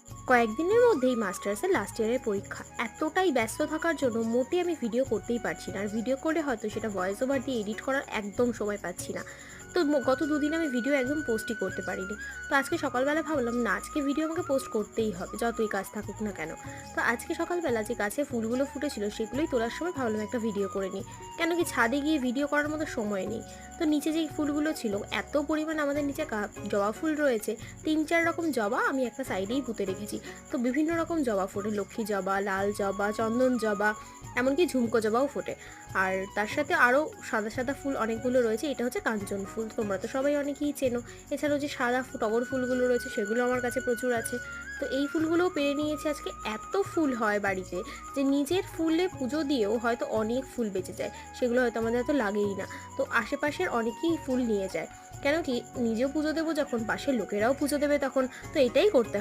কয়েকদিনের মধ্যেই মাস্টার্সের লাস্ট ইয়ারের পরীক্ষা। এতটাই ব্যস্ত থাকার জন্য মোটে আমি ভিডিও করতেই পারছি না, আর ভিডিও করলে হয়তো সেটা ভয়েস ওভার দিয়ে এডিট করার একদম সময় পাচ্ছি না। তো গত দুদিন আমি ভিডিও একদম পোস্টই করতে পারিনি। তো আজকে সকালবেলা ভাবলাম না, আজকে ভিডিও আমাকে পোস্ট করতেই হবে, যতই কাজ থাকুক না কেন। তো আজকে সকালবেলা যে গাছে ফুলগুলো ফুটেছিল সেগুলোই তোলার সময় ভাবলাম একটা ভিডিও করে নিই। কেন কি ছাদে গিয়ে ভিডিও করার মতো সময় নেই। তো নিচে যেই ফুলগুলো ছিল, এত পরিমাণ আমাদের নিচে জবা ফুল রয়েছে, 3-4 রকম জবা আমি একটা সাইডেই পুঁতে রেখেছি। তো বিভিন্ন রকম জবা ফোটে, লক্ষ্মী জবা, লাল জবা, চন্দন জবা, এমনকি ঝুমকো জবাও ফোটে। আর তার সাথে আরও সাদা সাদা ফুল অনেকগুলো রয়েছে, এটা হচ্ছে কাঞ্চন ফুল, তোমরা তো সবাই অনেকেই চেনো। এছাড়াও যে সাদা টগর ফুলগুলো রয়েছে সেগুলো আমার কাছে প্রচুর আছে। তো এই ফুলগুলোও পেরে নিয়েছি আজকে। এত ফুল হয় বাড়িতে যে নিজের ফুলে পুজো দিয়েও হয়তো অনেক ফুল বেঁচে যায়, সেগুলো হয়তো আমাদের এত লাগেই না। তো আশেপাশের অনেকেই ফুল নিয়ে যায়, কেন কি নিজেও পুজো দেবো যখন, পাশের লোকেরাও পুজো দেবে তখন, তো এটাই করতে হয়।